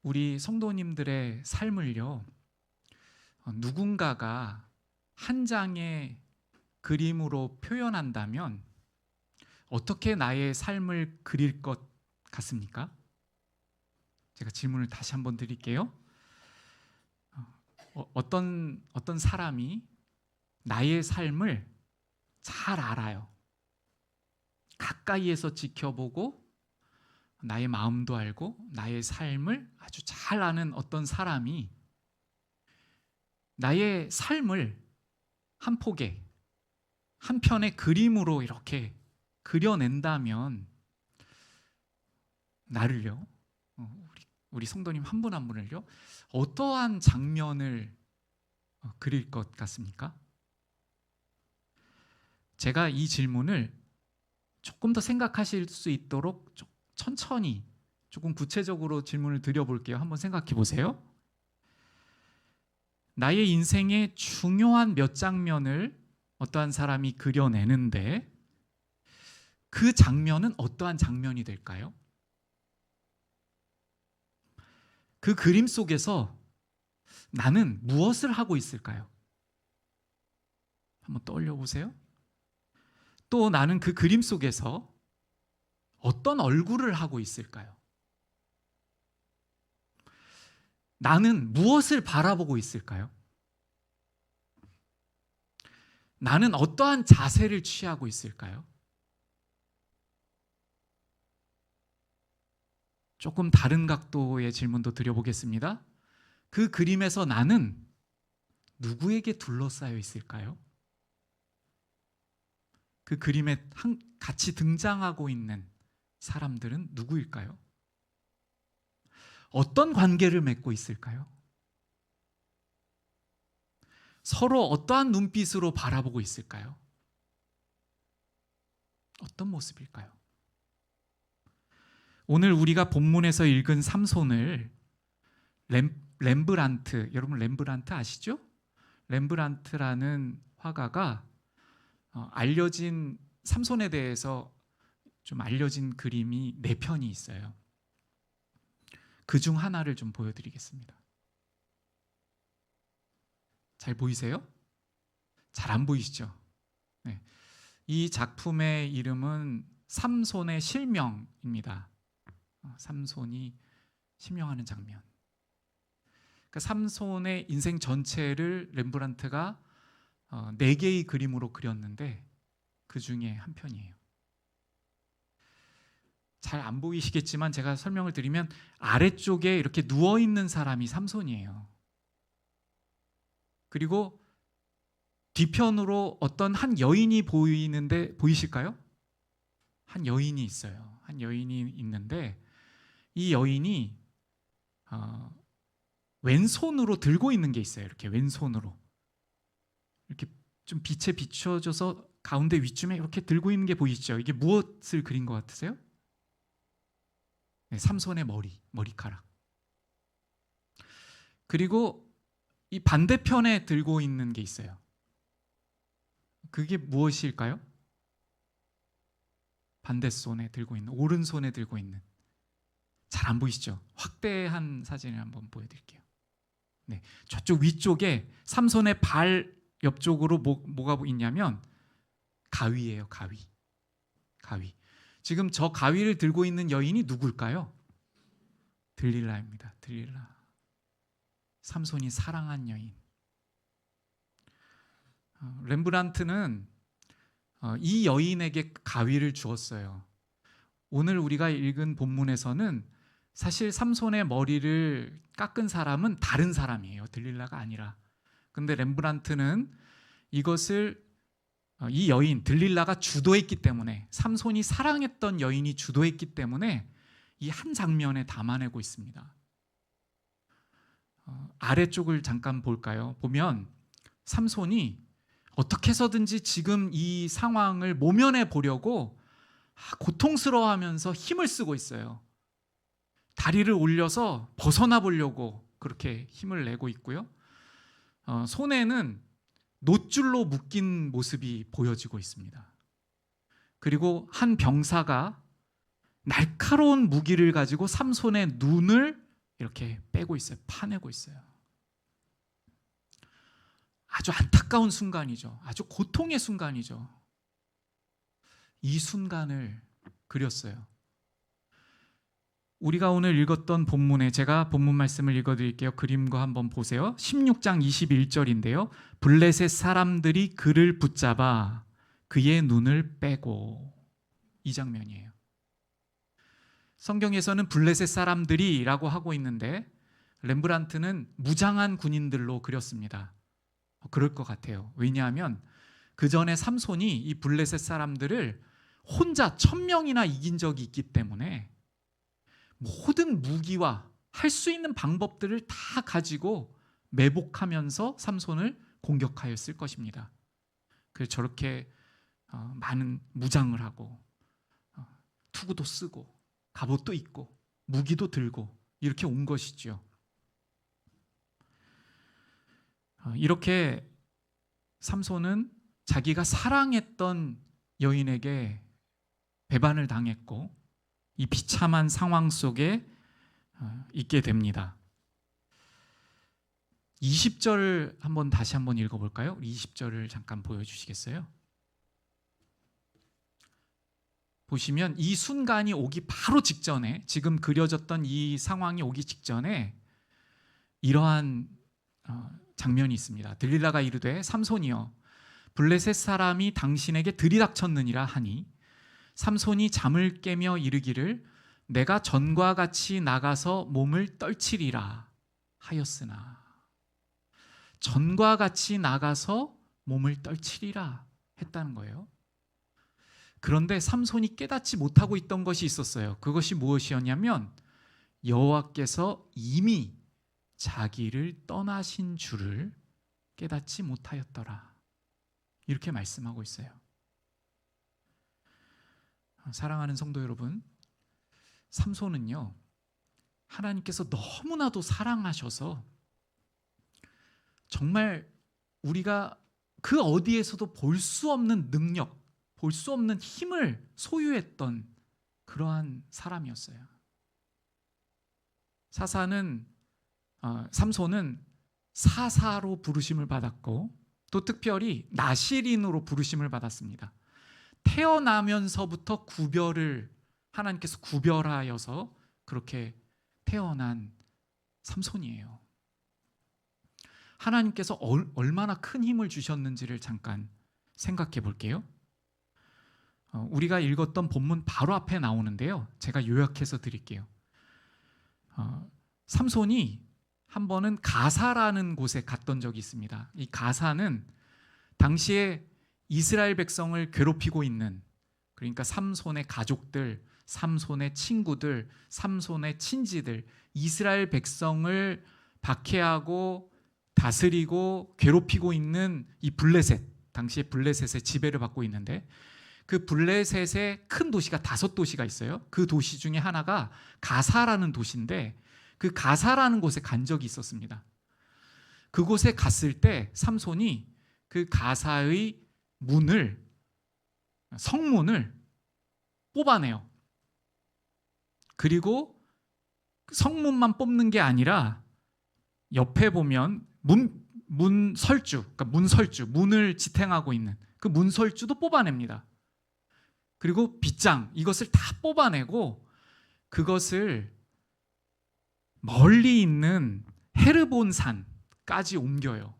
우리 성도님들의 삶을요, 누군가가 한 장의 그림으로 표현한다면 어떻게 나의 삶을 그릴 것 같습니까? 제가 질문을 다시 한번 드릴게요. 어떤 사람이 나의 삶을 잘 알아요. 가까이에서 지켜보고 나의 마음도 알고 나의 삶을 아주 잘 아는 어떤 사람이 나의 삶을 한 폭의 한 편의 그림으로 이렇게 그려낸다면 나를요, 우리 성도님 한 분 한 분을요, 어떠한 장면을 그릴 것 같습니까? 제가 이 질문을 조금 더 생각하실 수 있도록 천천히 조금 구체적으로 질문을 드려볼게요. 한번 생각해 보세요. 나의 인생의 중요한 몇 장면을 어떠한 사람이 그려내는데 그 장면은 어떠한 장면이 될까요? 그 그림 속에서 나는 무엇을 하고 있을까요? 한번 떠올려 보세요. 또 나는 그 그림 속에서 어떤 얼굴을 하고 있을까요? 나는 무엇을 바라보고 있을까요? 나는 어떠한 자세를 취하고 있을까요? 조금 다른 각도의 질문도 드려보겠습니다. 그 그림에서 나는 누구에게 둘러싸여 있을까요? 그 그림에 같이 등장하고 있는 사람들은 누구일까요? 어떤 관계를 맺고 있을까요? 서로 어떠한 눈빛으로 바라보고 있을까요? 어떤 모습일까요? 오늘 우리가 본문에서 읽은 삼손을 렘브란트, 여러분 렘브란트 아시죠? 렘브란트라는 화가가 알려진 삼손에 대해서 좀 알려진 그림이 4편이 있어요. 그 중 하나를 좀 보여드리겠습니다. 잘 보이세요? 잘 안 보이시죠? 네. 이 작품의 이름은 삼손의 실명입니다. 삼손이 실명하는 장면. 그러니까 삼손의 인생 전체를 렘브란트가 4개의 그림으로 그렸는데 그 중에 한 편이에요. 잘 안 보이시겠지만 제가 설명을 드리면 아래쪽에 이렇게 누워있는 사람이 삼손이에요. 그리고 뒤편으로 어떤 한 여인이 보이는데 보이실까요? 한 여인이 있어요. 한 여인이 있는데 이 여인이 왼손으로 들고 있는 게 있어요. 이렇게 왼손으로 이렇게 좀 빛에 비춰져서 가운데 위쯤에 이렇게 들고 있는 게 보이시죠? 이게 무엇을 그린 것 같으세요? 네, 삼손의 머리카락. 그리고 이 반대편에 들고 있는 게 있어요. 그게 무엇일까요? 반대손에 들고 있는, 오른손에 들고 있는. 잘 안 보이시죠? 확대한 사진을 한번 보여드릴게요. 네, 저쪽 위쪽에 삼손의 발 옆쪽으로 뭐가 있냐면 가위예요. 가위. 지금 저 가위를 들고 있는 여인이 누굴까요? 들릴라입니다. 들릴라. 삼손이 사랑한 여인. 렘브란트는 이 여인에게 가위를 주었어요. 오늘 우리가 읽은 본문에서는 사실 삼손의 머리를 깎은 사람은 다른 사람이에요. 들릴라가 아니라. 근데 렘브란트는 이것을 이 여인 들릴라가 주도했기 때문에, 삼손이 사랑했던 여인이 주도했기 때문에 이 한 장면에 담아내고 있습니다. 아래쪽을 잠깐 볼까요? 보면 삼손이 어떻게 해서든지 지금 이 상황을 모면해 보려고 고통스러워하면서 힘을 쓰고 있어요. 다리를 올려서 벗어나 보려고 그렇게 힘을 내고 있고요. 손에는 놋줄로 묶인 모습이 보여지고 있습니다. 그리고 한 병사가 날카로운 무기를 가지고 삼손의 눈을 이렇게 빼고 있어요. 파내고 있어요. 아주 안타까운 순간이죠. 아주 고통의 순간이죠. 이 순간을 그렸어요. 우리가 오늘 읽었던 본문에 제가 본문 말씀을 읽어드릴게요. 그림과 한번 보세요. 16장 21절인데요. 블레셋 사람들이 그를 붙잡아 그의 눈을 빼고, 이 장면이에요. 성경에서는 블레셋 사람들이라고 하고 있는데 렘브란트는 무장한 군인들로 그렸습니다. 그럴 것 같아요. 왜냐하면 그 전에 삼손이 이 블레셋 사람들을 혼자 1000명이나 이긴 적이 있기 때문에 모든 무기와 할 수 있는 방법들을 다 가지고 매복하면서 삼손을 공격하였을 것입니다. 그래서 저렇게 많은 무장을 하고 투구도 쓰고 갑옷도 입고 무기도 들고 이렇게 온 것이죠. 이렇게 삼손은 자기가 사랑했던 여인에게 배반을 당했고 이 비참한 상황 속에 있게 됩니다. 20절 다시 한번 읽어볼까요? 20절을 잠깐 보여주시겠어요? 보시면 이 순간이 오기 바로 직전에, 지금 그려졌던 이 상황이 오기 직전에 이러한 장면이 있습니다. 들릴라가 이르되 삼손이여 블레셋 사람이 당신에게 들이닥쳤느니라 하니 삼손이 잠을 깨며 이르기를 내가 전과 같이 나가서 몸을 떨치리라 하였으나, 전과 같이 나가서 몸을 떨치리라 했다는 거예요. 그런데 삼손이 깨닫지 못하고 있던 것이 있었어요. 그것이 무엇이었냐면 여호와께서 이미 자기를 떠나신 줄을 깨닫지 못하였더라, 이렇게 말씀하고 있어요. 사랑하는 성도 여러분, 삼손은요 하나님께서 너무나도 사랑하셔서 정말 우리가 그 어디에서도 볼 수 없는 능력, 볼 수 없는 힘을 소유했던 그러한 사람이었어요. 삼손은 사사로 부르심을 받았고 또 특별히 나실인으로 부르심을 받았습니다. 태어나면서부터 하나님께서 구별하여서 그렇게 태어난 삼손이에요. 하나님께서 얼마나 큰 힘을 주셨는지를 잠깐 생각해 볼게요. 우리가 읽었던 본문 바로 앞에 나오는데요. 제가 요약해서 드릴게요. 삼손이 한 번은 가사라는 곳에 갔던 적이 있습니다. 이 가사는 당시에 이스라엘 백성을 괴롭히고 있는, 그러니까 삼손의 가족들, 삼손의 친구들, 삼손의 친지들, 이스라엘 백성을 박해하고 다스리고 괴롭히고 있는 이 블레셋, 당시에 블레셋의 지배를 받고 있는데 그 블레셋의 큰 도시가 5도시가 있어요. 그 도시 중에 하나가 가사라는 도시인데 그 가사라는 곳에 간 적이 있었습니다. 그곳에 갔을 때 삼손이 그 가사의 성문을 뽑아내요. 그리고 성문만 뽑는 게 아니라 옆에 보면 문설주, 그러니까 문을 지탱하고 있는 그 문설주도 뽑아냅니다. 그리고 빗장, 이것을 다 뽑아내고 그것을 멀리 있는 헤르본 산까지 옮겨요.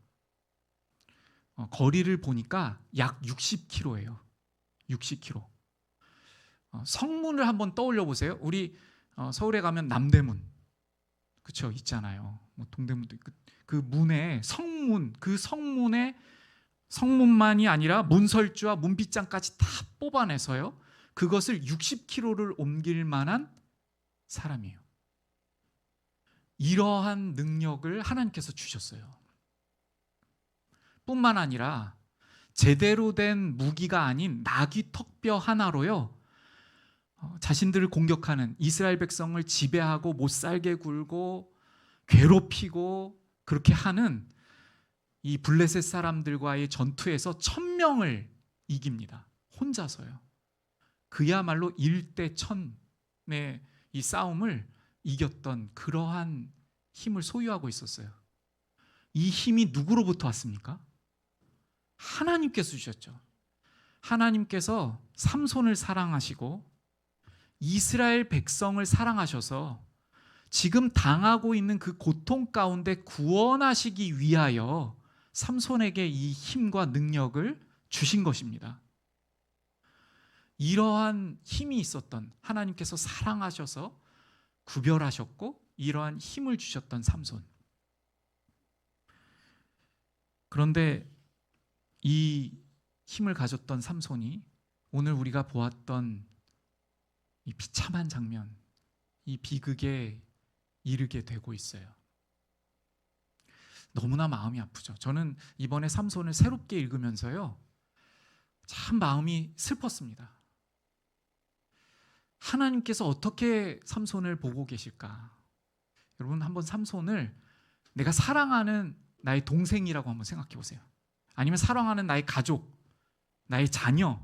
거리를 보니까 약 60km예요. 60km. 성문을 한번 떠올려 보세요. 우리 서울에 가면 남대문, 그렇죠, 있잖아요. 뭐 동대문도 있고 그 문에 성문만이 아니라 문설주와 문빗장까지 다 뽑아내서요. 그것을 60km를 옮길 만한 사람이에요. 이러한 능력을 하나님께서 주셨어요. 뿐만 아니라 제대로 된 무기가 아닌 나귀 턱뼈 하나로요, 자신들을 공격하는 이스라엘 백성을 지배하고 못살게 굴고 괴롭히고 그렇게 하는 이 블레셋 사람들과의 전투에서 1000명을 이깁니다. 혼자서요. 그야말로 1대 1000의 이 싸움을 이겼던 그러한 힘을 소유하고 있었어요. 이 힘이 누구로부터 왔습니까? 하나님께서 주셨죠. 하나님께서 삼손을 사랑하시고 이스라엘 백성을 사랑하셔서 지금 당하고 있는 그 고통 가운데 구원하시기 위하여 삼손에게 이 힘과 능력을 주신 것입니다. 이러한 힘이 있었던, 하나님께서 사랑하셔서 구별하셨고 이러한 힘을 주셨던 삼손. 그런데 이 힘을 가졌던 삼손이 오늘 우리가 보았던 이 비참한 장면, 이 비극에 이르게 되고 있어요. 너무나 마음이 아프죠. 저는 이번에 삼손을 새롭게 읽으면서요, 참 마음이 슬펐습니다. 하나님께서 어떻게 삼손을 보고 계실까? 여러분, 한번 삼손을 내가 사랑하는 나의 동생이라고 한번 생각해 보세요. 아니면 사랑하는 나의 가족, 나의 자녀,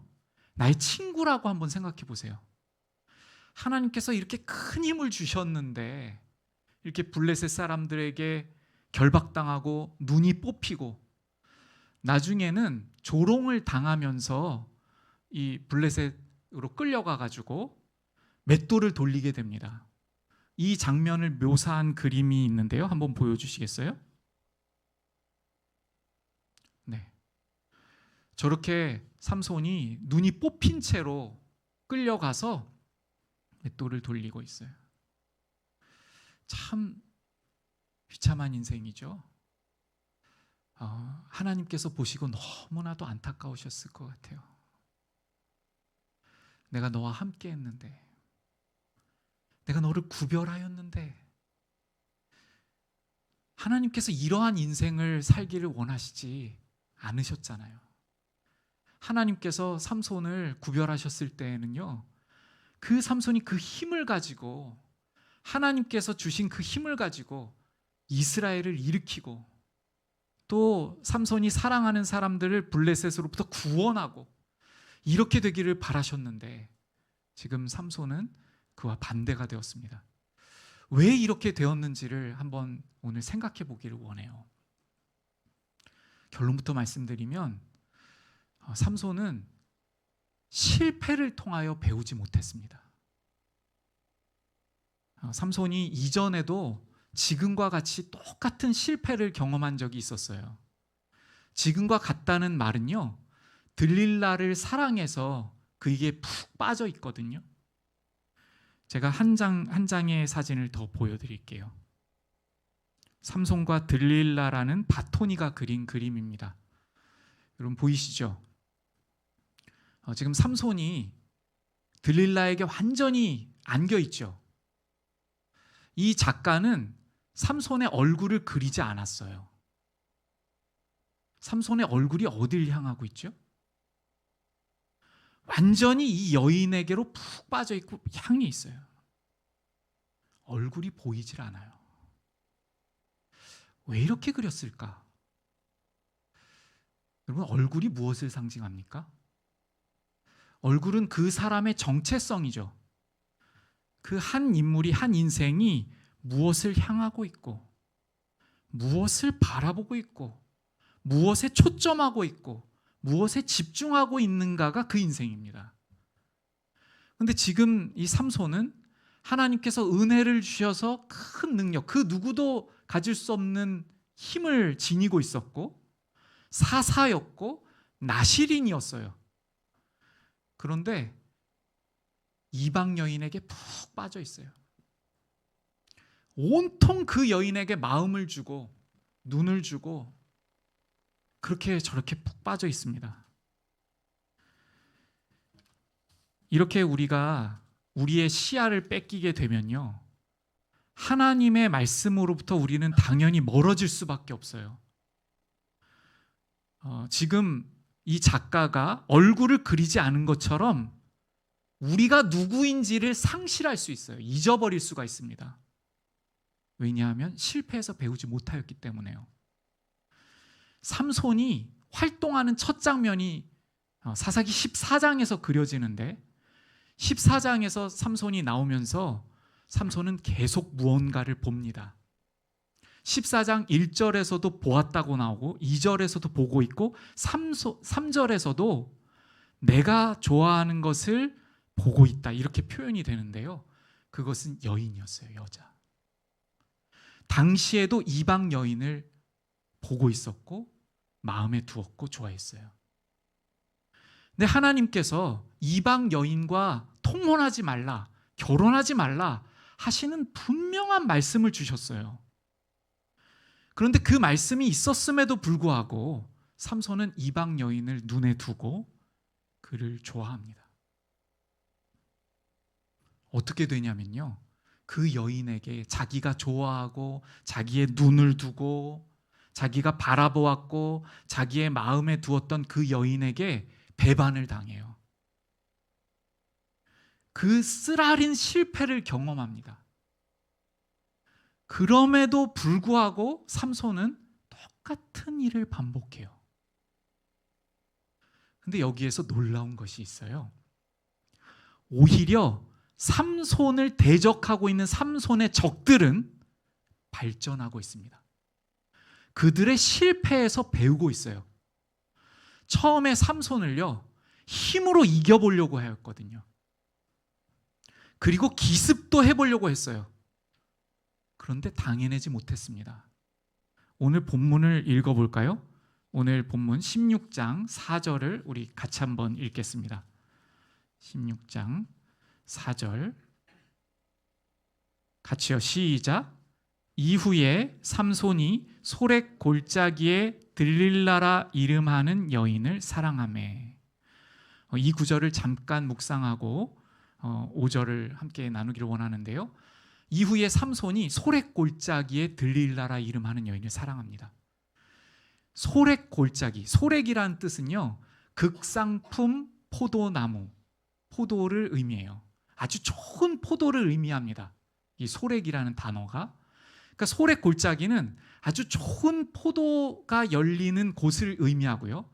나의 친구라고 한번 생각해 보세요. 하나님께서 이렇게 큰 힘을 주셨는데 이렇게 블레셋 사람들에게 결박당하고 눈이 뽑히고 나중에는 조롱을 당하면서 이 블레셋으로 끌려가 가지고 맷돌을 돌리게 됩니다. 이 장면을 묘사한 그림이 있는데요. 한번 보여주시겠어요? 네. 저렇게 삼손이 눈이 뽑힌 채로 끌려가서 맷돌을 돌리고 있어요. 참 비참한 인생이죠. 하나님께서 보시고 너무나도 안타까우셨을 것 같아요. 내가 너와 함께 했는데, 내가 너를 구별하였는데, 하나님께서 이러한 인생을 살기를 원하시지 않으셨잖아요. 하나님께서 삼손을 구별하셨을 때에는요, 그 삼손이 그 힘을 가지고, 하나님께서 주신 그 힘을 가지고 이스라엘을 일으키고 또 삼손이 사랑하는 사람들을 블레셋으로부터 구원하고 이렇게 되기를 바라셨는데 지금 삼손은 그와 반대가 되었습니다. 왜 이렇게 되었는지를 한번 오늘 생각해 보기를 원해요. 결론부터 말씀드리면 삼손은 실패를 통하여 배우지 못했습니다. 삼손이 이전에도 지금과 같이 똑같은 실패를 경험한 적이 있었어요. 지금과 같다는 말은요, 들릴라를 사랑해서 그에게 푹 빠져 있거든요. 제가 한 장의 사진을 더 보여드릴게요. 삼손과 들릴라라는 바토니가 그린 그림입니다. 여러분 보이시죠? 지금 삼손이 들릴라에게 완전히 안겨 있죠. 이 작가는 삼손의 얼굴을 그리지 않았어요. 삼손의 얼굴이 어딜 향하고 있죠? 완전히 이 여인에게로 푹 빠져 있고 향해 있어요. 얼굴이 보이질 않아요. 왜 이렇게 그렸을까? 여러분, 얼굴이 무엇을 상징합니까? 얼굴은 그 사람의 정체성이죠. 그 한 인물이, 한 인생이 무엇을 향하고 있고 무엇을 바라보고 있고 무엇에 초점하고 있고 무엇에 집중하고 있는가가 그 인생입니다. 그런데 지금 이 삼손은 하나님께서 은혜를 주셔서 큰 능력, 그 누구도 가질 수 없는 힘을 지니고 있었고 사사였고 나실인이었어요. 그런데 이방 여인에게 푹 빠져 있어요. 온통 그 여인에게 마음을 주고 눈을 주고 그렇게 저렇게 푹 빠져 있습니다. 이렇게 우리가 우리의 시야를 뺏기게 되면요, 하나님의 말씀으로부터 우리는 당연히 멀어질 수밖에 없어요. 지금 이 작가가 얼굴을 그리지 않은 것처럼 우리가 누구인지를 상실할 수 있어요. 잊어버릴 수가 있습니다. 왜냐하면 실패해서 배우지 못하였기 때문에요. 삼손이 활동하는 첫 장면이 사사기 14장에서 그려지는데 14장에서 삼손이 나오면서 삼손은 계속 무언가를 봅니다. 14장 1절에서도 보았다고 나오고 2절에서도 보고 있고 3절에서도 내가 좋아하는 것을 보고 있다 이렇게 표현이 되는데요. 그것은 여인이었어요. 여자. 당시에도 이방 여인을 보고 있었고 마음에 두었고 좋아했어요. 근데 하나님께서 이방 여인과 통혼하지 말라, 결혼하지 말라 하시는 분명한 말씀을 주셨어요. 그런데 그 말씀이 있었음에도 불구하고 삼손은 이방 여인을 눈에 두고 그를 좋아합니다. 어떻게 되냐면요, 그 여인에게 자기가 좋아하고 자기의 눈을 두고 자기가 바라보았고 자기의 마음에 두었던 그 여인에게 배반을 당해요. 그 쓰라린 실패를 경험합니다. 그럼에도 불구하고 삼손은 똑같은 일을 반복해요. 근데 여기에서 놀라운 것이 있어요. 오히려 삼손을 대적하고 있는 삼손의 적들은 발전하고 있습니다. 그들의 실패에서 배우고 있어요. 처음에 삼손을요, 힘으로 이겨보려고 하였거든요. 그리고 기습도 해보려고 했어요. 그런데 당해내지 못했습니다. 오늘 본문을 읽어볼까요? 오늘 본문 16장 4절을 우리 같이 한번 읽겠습니다. 16장 4절 같이요. 시작. 이후에 삼손이 소렉 골짜기에 들릴라라 이름하는 여인을 사랑하매. 이 구절을 잠깐 묵상하고 5절을 함께 나누기를 원하는데요. 이후에 삼손이 소렉 골짜기에 들릴라라 이름하는 여인을 사랑합니다. 소렉 골짜기, 소렉이라는 뜻은요, 극상품 포도나무, 포도를 의미해요. 아주 좋은 포도를 의미합니다. 이 소렉이라는 단어가. 그러니까 소렉 골짜기는 아주 좋은 포도가 열리는 곳을 의미하고요,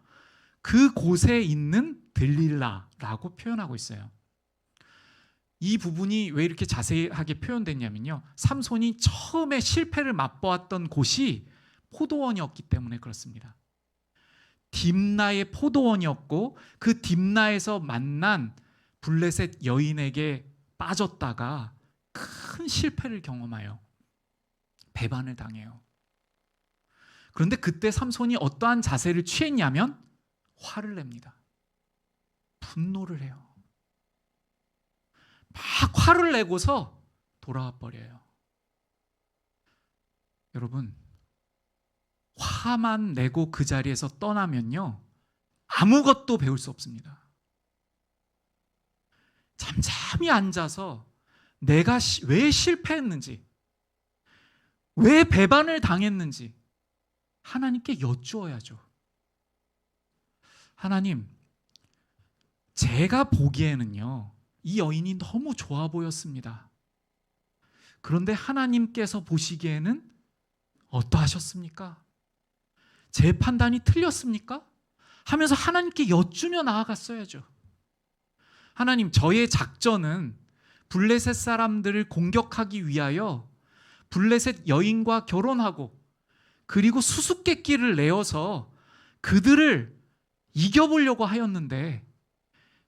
그 곳에 있는 들릴라라고 표현하고 있어요. 이 부분이 왜 이렇게 자세하게 표현됐냐면요, 삼손이 처음에 실패를 맛보았던 곳이 포도원이었기 때문에 그렇습니다. 딥나의 포도원이었고 그 딥나에서 만난 블레셋 여인에게 빠졌다가 큰 실패를 경험하여 배반을 당해요. 그런데 그때 삼손이 어떠한 자세를 취했냐면 화를 냅니다. 분노를 해요. 막 화를 내고서 돌아와 버려요. 여러분, 화만 내고 그 자리에서 떠나면요, 아무것도 배울 수 없습니다. 잠잠히 앉아서 내가 왜 실패했는지, 왜 배반을 당했는지 하나님께 여쭈어야죠. 하나님, 제가 보기에는요, 이 여인이 너무 좋아 보였습니다. 그런데 하나님께서 보시기에는 어떠하셨습니까? 제 판단이 틀렸습니까? 하면서 하나님께 여쭈며 나아갔어야죠. 하나님, 저의 작전은 블레셋 사람들을 공격하기 위하여 블레셋 여인과 결혼하고 그리고 수수께끼를 내어서 그들을 이겨보려고 하였는데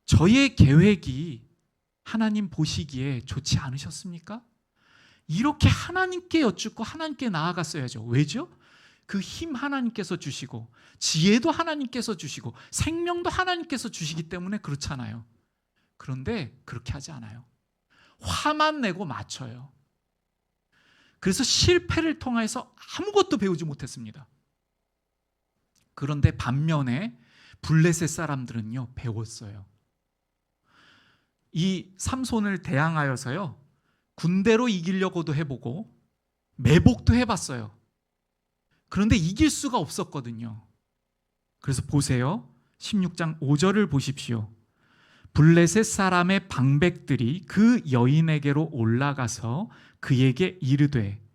저의 계획이 하나님 보시기에 좋지 않으셨습니까? 이렇게 하나님께 여쭙고 하나님께 나아갔어야죠. 왜죠? 그 힘 하나님께서 주시고 지혜도 하나님께서 주시고 생명도 하나님께서 주시기 때문에 그렇잖아요. 그런데 그렇게 하지 않아요. 화만 내고 맞춰요. 그래서 실패를 통해서 아무것도 배우지 못했습니다. 그런데 반면에 블레셋 사람들은요, 배웠어요. 이 삼손을 대항하여서요, 군대로 이기려고도 해보고 매복도 해봤어요. 그런데 이길 수가 없었거든요. 그래서 보세요. 16장 5절을 보십시오. 블레셋 사람의 방백들이 그 여인에게로 올라가서 그에게 이르되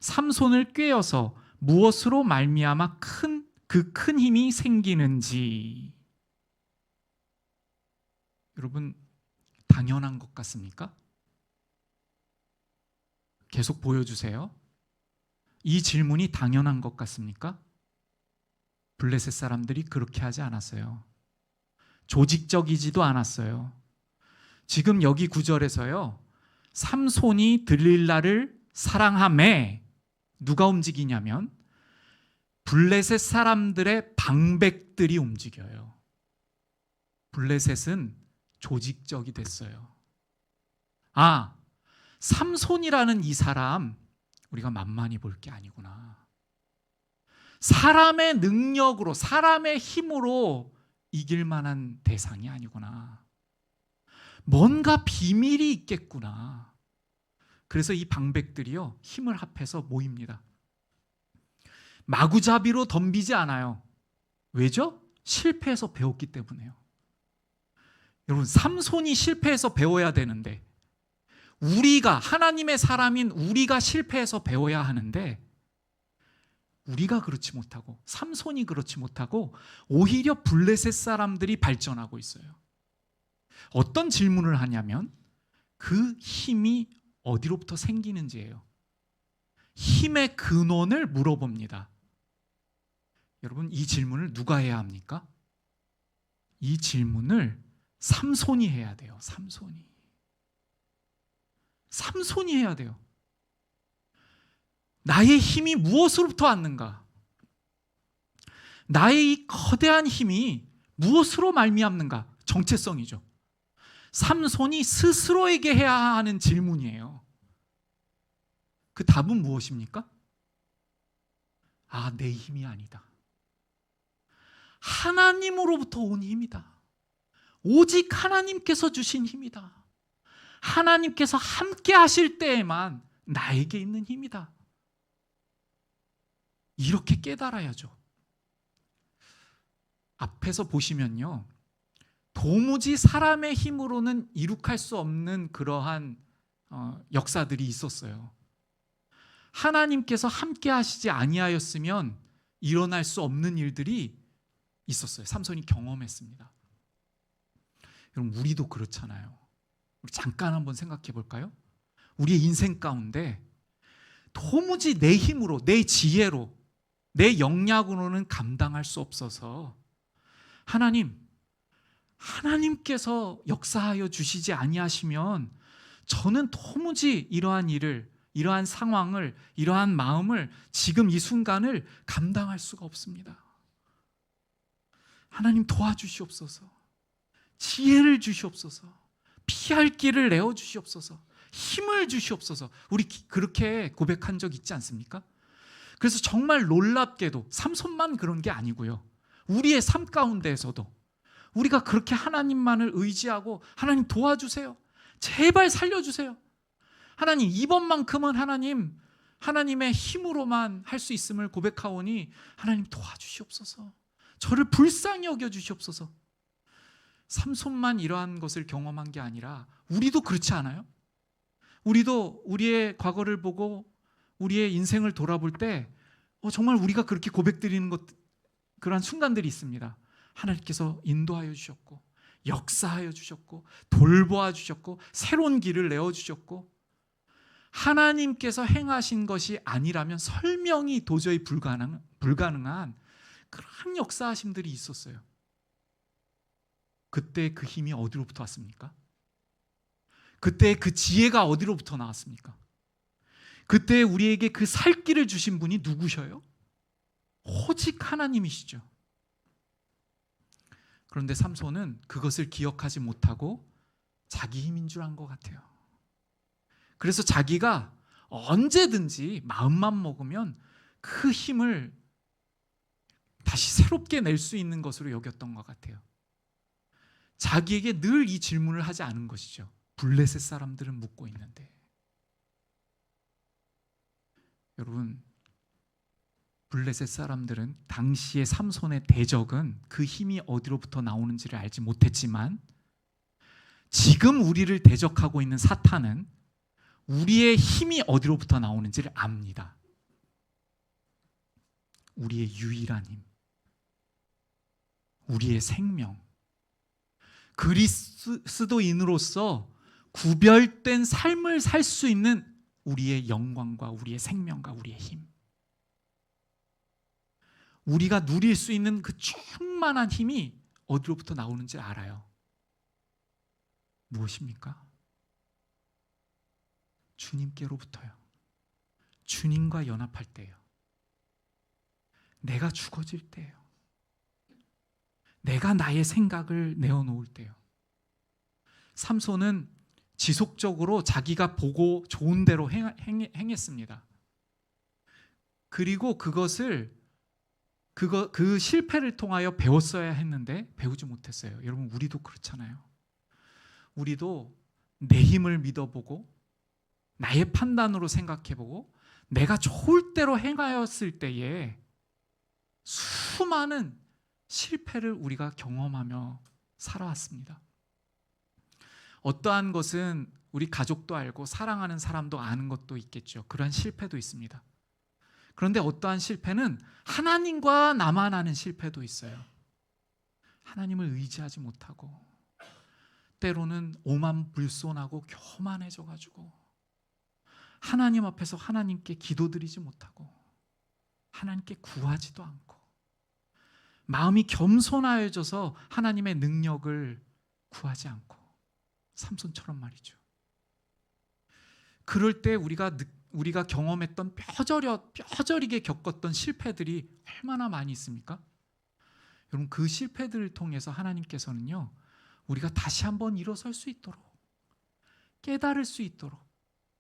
삼손을 꾀어서 무엇으로 말미암아 그 큰 힘이 생기는지. 여러분, 당연한 것 같습니까? 계속 보여주세요. 이 질문이 당연한 것 같습니까? 블레셋 사람들이 그렇게 하지 않았어요. 조직적이지도 않았어요. 지금 여기 9절에서요. 삼손이 들릴라를 사랑하매 누가 움직이냐면 블레셋 사람들의 방백들이 움직여요. 블레셋은 조직적이 됐어요. 아, 삼손이라는 이 사람 우리가 만만히 볼 게 아니구나. 사람의 능력으로, 사람의 힘으로 이길 만한 대상이 아니구나. 뭔가 비밀이 있겠구나. 그래서 이 방백들이요, 힘을 합해서 모입니다. 마구잡이로 덤비지 않아요. 왜죠? 실패해서 배웠기 때문에요. 여러분, 삼손이 실패해서 배워야 되는데, 우리가, 하나님의 사람인 우리가 실패해서 배워야 하는데, 우리가 그렇지 못하고 삼손이 그렇지 못하고 오히려 블레셋 사람들이 발전하고 있어요. 어떤 질문을 하냐면 그 힘이 어디로부터 생기는지예요. 힘의 근원을 물어봅니다. 여러분, 이 질문을 누가 해야 합니까? 이 질문을 삼손이 해야 돼요. 삼손이 해야 돼요. 나의 힘이 무엇으로부터 왔는가? 나의 이 거대한 힘이 무엇으로 말미암는가? 정체성이죠. 삼손이 스스로에게 해야 하는 질문이에요. 그 답은 무엇입니까? 아, 내 힘이 아니다. 하나님으로부터 온 힘이다. 오직 하나님께서 주신 힘이다. 하나님께서 함께 하실 때에만 나에게 있는 힘이다. 이렇게 깨달아야죠. 앞에서 보시면요, 도무지 사람의 힘으로는 이룩할 수 없는 그러한 역사들이 있었어요. 하나님께서 함께 하시지 아니하였으면 일어날 수 없는 일들이 있었어요. 삼손이 경험했습니다. 여러분, 우리도 그렇잖아요. 우리 잠깐 한번 생각해 볼까요? 우리의 인생 가운데 도무지 내 힘으로, 내 지혜로, 내 역량으로는 감당할 수 없어서 하나님께서 역사하여 주시지 아니하시면 저는 도무지 이러한 일을, 이러한 상황을, 이러한 마음을, 지금 이 순간을 감당할 수가 없습니다. 하나님 도와주시옵소서. 지혜를 주시옵소서. 피할 길을 내어주시옵소서. 힘을 주시옵소서. 우리 그렇게 고백한 적 있지 않습니까? 그래서 정말 놀랍게도 삼손만 그런 게 아니고요, 우리의 삶 가운데에서도 우리가 그렇게 하나님만을 의지하고 하나님 도와주세요, 제발 살려주세요, 하나님 이번만큼은 하나님의 힘으로만 할 수 있음을 고백하오니 하나님 도와주시옵소서, 저를 불쌍히 여겨주시옵소서. 삼손만 이러한 것을 경험한 게 아니라 우리도 그렇지 않아요? 우리도 우리의 과거를 보고 우리의 인생을 돌아볼 때 정말 우리가 그렇게 고백드리는 그러한 순간들이 있습니다. 하나님께서 인도하여 주셨고, 역사하여 주셨고, 돌보아 주셨고, 새로운 길을 내어주셨고, 하나님께서 행하신 것이 아니라면 설명이 도저히 불가능한 그런 역사하심들이 있었어요. 그때 그 힘이 어디로부터 왔습니까? 그때 그 지혜가 어디로부터 나왔습니까? 그때 우리에게 그 살 길을 주신 분이 누구셔요? 오직 하나님이시죠. 그런데 삼손은 그것을 기억하지 못하고 자기 힘인 줄 안 것 같아요. 그래서 자기가 언제든지 마음만 먹으면 그 힘을 다시 새롭게 낼 수 있는 것으로 여겼던 것 같아요. 자기에게 늘 이 질문을 하지 않은 것이죠. 블레셋 사람들은 묻고 있는데. 여러분, 블레셋 사람들은 당시의 삼손의 대적은 그 힘이 어디로부터 나오는지를 알지 못했지만, 지금 우리를 대적하고 있는 사탄은 우리의 힘이 어디로부터 나오는지를 압니다. 우리의 유일한 힘, 우리의 생명, 그리스도인으로서 구별된 삶을 살 수 있는 우리의 영광과 우리의 생명과 우리의 힘, 우리가 누릴 수 있는 그 충만한 힘이 어디로부터 나오는지 알아요. 무엇입니까? 주님께로부터요. 주님과 연합할 때예요. 내가 죽어질 때예요. 내가 나의 생각을 내어놓을 때요. 삼손은 지속적으로 자기가 보고 좋은 대로 행했습니다. 그리고 그 실패를 통하여 배웠어야 했는데 배우지 못했어요. 여러분, 우리도 그렇잖아요. 우리도 내 힘을 믿어보고 나의 판단으로 생각해보고 내가 좋을 대로 행하였을 때에 수많은 실패를 우리가 경험하며 살아왔습니다. 어떠한 것은 우리 가족도 알고 사랑하는 사람도 아는 것도 있겠죠. 그러한 실패도 있습니다. 그런데 어떠한 실패는 하나님과 나만 아는 실패도 있어요. 하나님을 의지하지 못하고 때로는 오만불손하고 교만해져가지고 하나님 앞에서 하나님께 기도드리지 못하고 하나님께 구하지도 않고 마음이 겸손하여져서 하나님의 능력을 구하지 않고 삼손처럼 말이죠. 그럴 때 우리가 경험했던 뼈저리게 겪었던 실패들이 얼마나 많이 있습니까? 여러분, 그 실패들을 통해서 하나님께서는요, 우리가 다시 한번 일어설 수 있도록, 깨달을 수 있도록,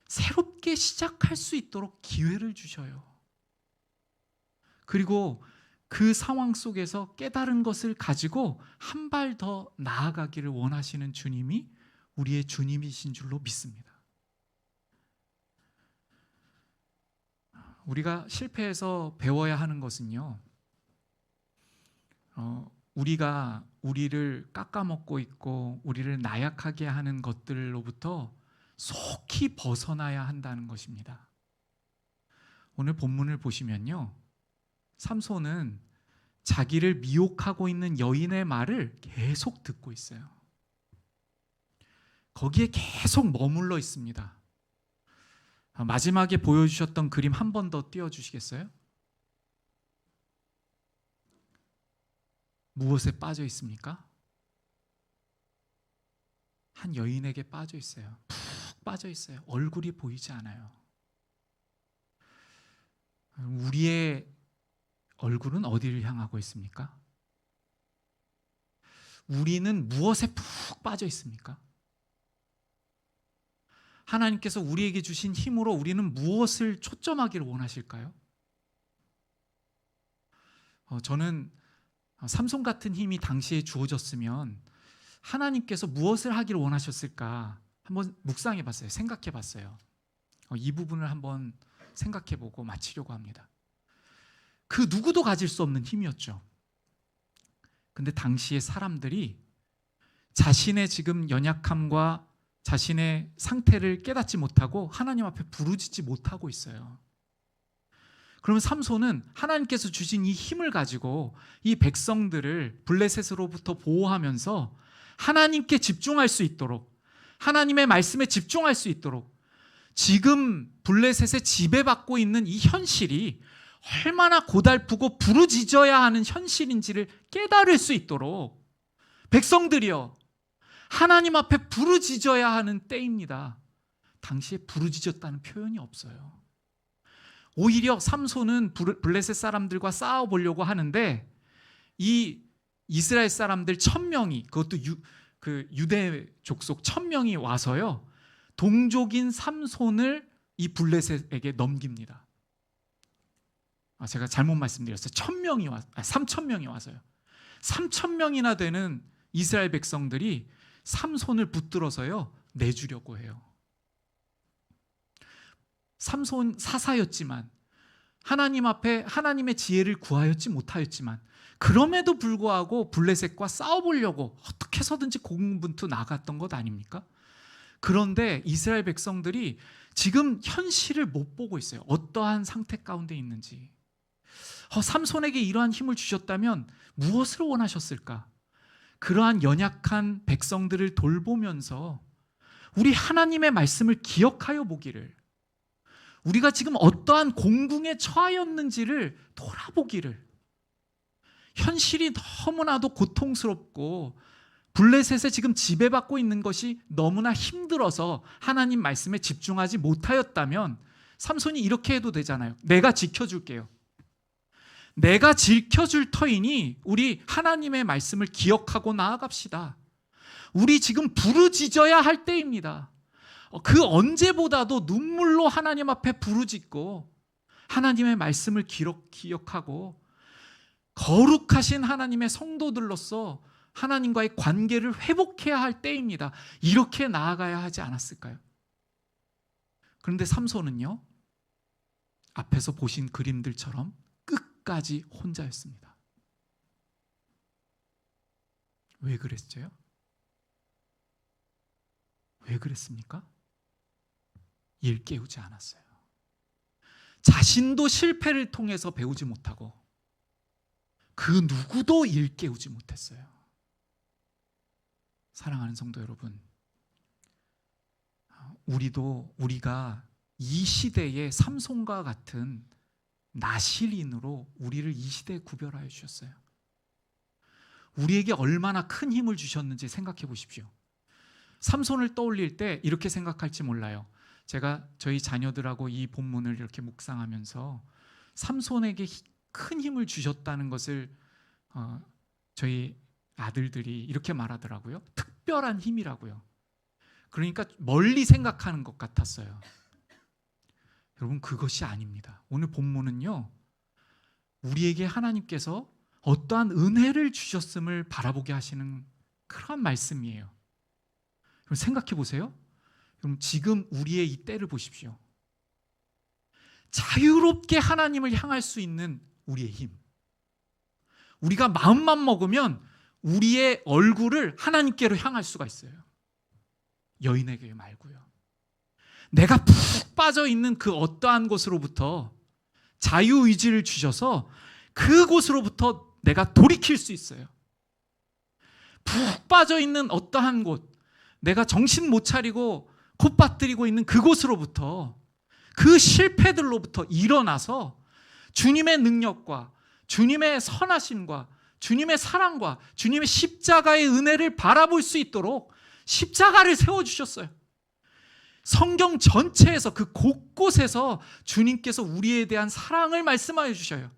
새롭게 시작할 수 있도록 기회를 주셔요. 그리고 그 상황 속에서 깨달은 것을 가지고 한 발 더 나아가기를 원하시는 주님이 우리의 주님이신 줄로 믿습니다. 우리가 실패해서 배워야 하는 것은요, 우리가 우리를 깎아먹고 있고 우리를 나약하게 하는 것들로부터 속히 벗어나야 한다는 것입니다. 오늘 본문을 보시면요, 삼손은 자기를 미혹하고 있는 여인의 말을 계속 듣고 있어요. 거기에 계속 머물러 있습니다. 마지막에 보여주셨던 그림 한 번 더 띄워주시겠어요? 무엇에 빠져 있습니까? 한 여인에게 빠져 있어요. 푹 빠져 있어요. 얼굴이 보이지 않아요. 우리의 얼굴은 어디를 향하고 있습니까? 우리는 무엇에 푹 빠져 있습니까? 하나님께서 우리에게 주신 힘으로 우리는 무엇을 초점하기를 원하실까요? 저는 삼손 같은 힘이 당시에 주어졌으면 하나님께서 무엇을 하기를 원하셨을까 한번 묵상해 봤어요. 생각해 봤어요. 이 부분을 한번 생각해 보고 마치려고 합니다. 그 누구도 가질 수 없는 힘이었죠. 근데 당시의 사람들이 자신의 지금 연약함과 자신의 상태를 깨닫지 못하고 하나님 앞에 부르짖지 못하고 있어요. 그러면 삼손은 하나님께서 주신 이 힘을 가지고 이 백성들을 블레셋으로부터 보호하면서 하나님께 집중할 수 있도록, 하나님의 말씀에 집중할 수 있도록, 지금 블레셋에 지배받고 있는 이 현실이 얼마나 고달프고 부르짖어야 하는 현실인지를 깨달을 수 있도록 백성들이여 하나님 앞에 부르짖어야 하는 때입니다. 당시에 부르짖었다는 표현이 없어요. 오히려 삼손은 블레셋 사람들과 싸워보려고 하는데 이 이스라엘 사람들 1000명이, 그것도 유대 족속 1000명이 와서요, 동족인 삼손을 이 블레셋에게 넘깁니다. 제가 잘못 말씀드렸어요. 3000명이 와서요. 3000명이나 되는 이스라엘 백성들이 삼손을 붙들어서요 내주려고 해요. 삼손 사사였지만, 하나님 앞에 하나님의 지혜를 구하였지 못하였지만, 그럼에도 불구하고 블레셋과 싸워보려고 어떻게 해서든지 고군분투 나갔던 것 아닙니까? 그런데 이스라엘 백성들이 지금 현실을 못 보고 있어요. 어떠한 상태 가운데 있는지. 삼손에게 이러한 힘을 주셨다면 무엇을 원하셨을까? 그러한 연약한 백성들을 돌보면서 우리 하나님의 말씀을 기억하여 보기를, 우리가 지금 어떠한 공궁에 처하였는지를 돌아보기를, 현실이 너무나도 고통스럽고 블레셋에 지금 지배받고 있는 것이 너무나 힘들어서 하나님 말씀에 집중하지 못하였다면 삼손이 이렇게 해도 되잖아요. 내가 지켜줄게요. 내가 지켜줄 터이니 우리 하나님의 말씀을 기억하고 나아갑시다. 우리 지금 부르짖어야 할 때입니다. 그 언제보다도 눈물로 하나님 앞에 부르짖고 하나님의 말씀을 기억하고 거룩하신 하나님의 성도들로서 하나님과의 관계를 회복해야 할 때입니다. 이렇게 나아가야 하지 않았을까요? 그런데 삼손은요, 앞에서 보신 그림들처럼 끝까지 혼자였습니다. 왜 그랬죠? 왜 그랬습니까? 일 깨우지 않았어요. 자신도 실패를 통해서 배우지 못하고 그 누구도 일 깨우지 못했어요. 사랑하는 성도 여러분, 우리가 이 시대의 삼손과 같은 나실인으로 우리를 이 시대에 구별하여 주셨어요. 우리에게 얼마나 큰 힘을 주셨는지 생각해 보십시오. 삼손을 떠올릴 때 이렇게 생각할지 몰라요. 제가 저희 자녀들하고 이 본문을 이렇게 묵상하면서 삼손에게 큰 힘을 주셨다는 것을 저희 아들들이 이렇게 말하더라고요. 특별한 힘이라고요. 그러니까 멀리 생각하는 것 같았어요. 여러분, 그것이 아닙니다. 오늘 본문은요, 우리에게 하나님께서 어떠한 은혜를 주셨음을 바라보게 하시는 그런 말씀이에요. 생각해 보세요. 그럼 지금 우리의 이 때를 보십시오. 자유롭게 하나님을 향할 수 있는 우리의 힘. 우리가 마음만 먹으면 우리의 얼굴을 하나님께로 향할 수가 있어요. 여인에게 말고요. 내가 푹 빠져 있는 그 어떠한 곳으로부터 자유의지를 주셔서 그곳으로부터 내가 돌이킬 수 있어요. 푹 빠져 있는 어떠한 곳, 내가 정신 못 차리고 콧받들이고 있는 그곳으로부터, 그 실패들로부터 일어나서 주님의 능력과 주님의 선하심과 주님의 사랑과 주님의 십자가의 은혜를 바라볼 수 있도록 십자가를 세워주셨어요. 성경 전체에서 그 곳곳에서 주님께서 우리에 대한 사랑을 말씀하여 주셔요.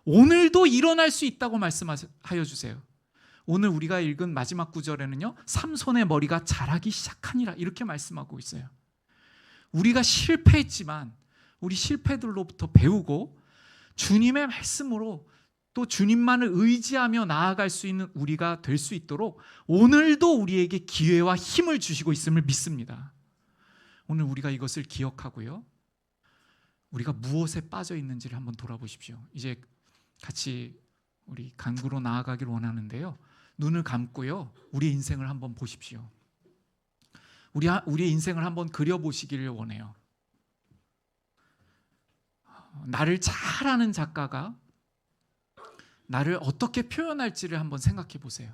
오늘도 일어날 수 있다고 말씀하여 주세요. 오늘 우리가 읽은 마지막 구절에는요, 삼손의 머리가 자라기 시작하니라 이렇게 말씀하고 있어요. 우리가 실패했지만 우리 실패들로부터 배우고 주님의 말씀으로 또 주님만을 의지하며 나아갈 수 있는 우리가 될 수 있도록 오늘도 우리에게 기회와 힘을 주시고 있음을 믿습니다. 오늘 우리가 이것을 기억하고요, 우리가 무엇에 빠져 있는지를 한번 돌아보십시오. 이제 같이 우리 간구로 나아가길 원하는데요, 눈을 감고요, 우리의 인생을 한번 보십시오. 우리의 인생을 한번 그려보시기를 원해요. 나를 잘 아는 작가가 나를 어떻게 표현할지를 한번 생각해 보세요.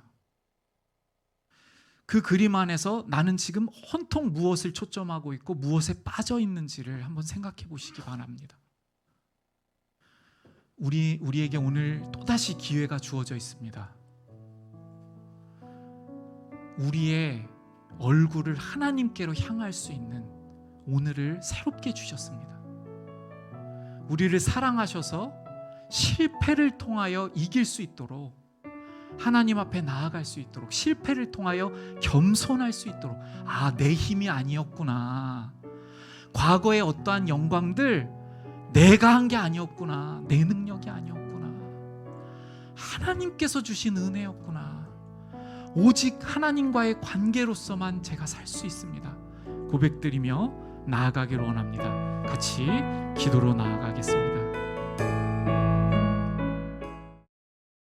그 그림 안에서 나는 지금 온통 무엇을 초점하고 있고 무엇에 빠져 있는지를 한번 생각해 보시기 바랍니다. 우리에게 오늘 또다시 기회가 주어져 있습니다. 우리의 얼굴을 하나님께로 향할 수 있는 오늘을 새롭게 주셨습니다. 우리를 사랑하셔서 실패를 통하여 이길 수 있도록, 하나님 앞에 나아갈 수 있도록, 실패를 통하여 겸손할 수 있도록, 내 힘이 아니었구나, 과거의 어떠한 영광들 내가 한 게 아니었구나, 내 능력이 아니었구나, 하나님께서 주신 은혜였구나, 오직 하나님과의 관계로서만 제가 살 수 있습니다, 고백드리며 나아가기를 원합니다. 같이 기도로 나아가겠습니다.